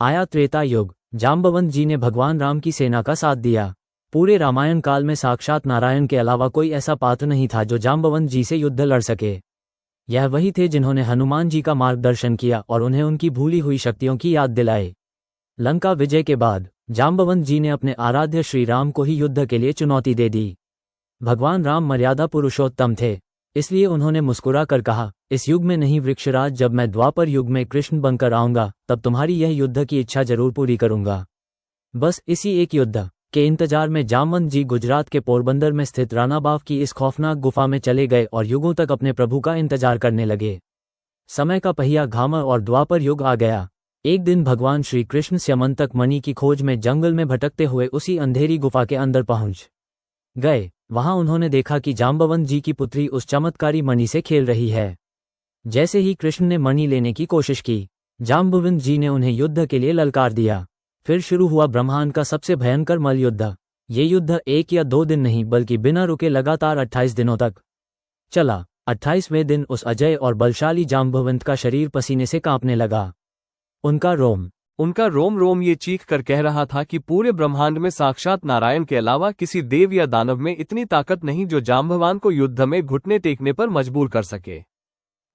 आया त्रेता युग। जाम्बवंत जी ने भगवान राम की सेना का साथ दिया। पूरे रामायण काल में साक्षात नारायण के अलावा कोई ऐसा पात्र नहीं था जो जाम्बवंत जी से युद्ध लड़ सके। यह वही थे जिन्होंने हनुमान जी का मार्गदर्शन किया और उन्हें उनकी भूली हुई शक्तियों की याद दिलाई। लंका विजय के बाद जाम्बवंत जी ने अपने आराध्य श्री राम को ही युद्ध के लिए चुनौती दे दी। भगवान राम मर्यादा पुरुषोत्तम थे, इसलिए उन्होंने मुस्कुरा कर कहा, इस युग में नहीं वृक्षराज, जब मैं द्वापर युग में कृष्ण बनकर आऊंगा तब तुम्हारी यह युद्ध की इच्छा जरूर पूरी करूंगा। बस इसी एक युद्ध के इंतजार में जामवंत जी गुजरात के पोरबंदर में स्थित रानाबाव की इस खौफनाक गुफा में चले गए और युगों तक अपने प्रभु का इंतजार करने लगे। समय का पहिया घामा और द्वापर युग आ गया। एक दिन भगवान श्री कृष्ण स्यमंतक मणि की खोज में जंगल में भटकते हुए उसी अंधेरी गुफा के अंदर पहुंच गए। वहां उन्होंने देखा कि जाम्बवंत जी की पुत्री उस चमत्कारी मणि से खेल रही है। जैसे ही कृष्ण ने मणि लेने की कोशिश की, जाम्बवंत जी ने उन्हें युद्ध के लिए ललकार दिया। फिर शुरू हुआ ब्रह्मांड का सबसे भयंकर मल्लयुद्ध। ये युद्ध 1 या 2 दिन नहीं बल्कि बिना रुके लगातार 28 दिनों तक चला। 28वें दिन उस अजय और बलशाली जाम्बवंत का शरीर पसीने से कांपने लगा। उनका रोम रोम ये चीख कर कह रहा था कि पूरे ब्रह्मांड में साक्षात नारायण के अलावा किसी देव या दानव में इतनी ताकत नहीं जो जाम्बवान को युद्ध में घुटने टेकने पर मजबूर कर सके।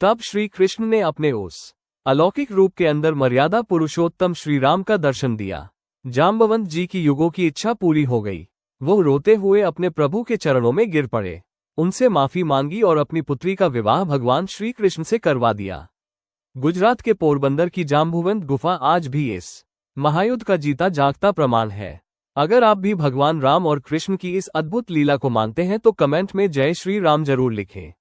तब श्री कृष्ण ने अपने उस अलौकिक रूप के अंदर मर्यादा पुरुषोत्तम श्री राम का दर्शन दिया। जाम्बवंत जी की युगों की इच्छा पूरी हो गई। वो रोते हुए अपने प्रभु के चरणों में गिर पड़े, उनसे माफी मांगी और अपनी पुत्री का विवाह भगवान श्री कृष्ण से करवा दिया। गुजरात के पोरबंदर की जाम्बुवंत गुफा आज भी इस महायुद्ध का जीता जागता प्रमाण है। अगर आप भी भगवान राम और कृष्ण की इस अद्भुत लीला को मानते हैं तो कमेंट में जय श्री राम जरूर लिखें।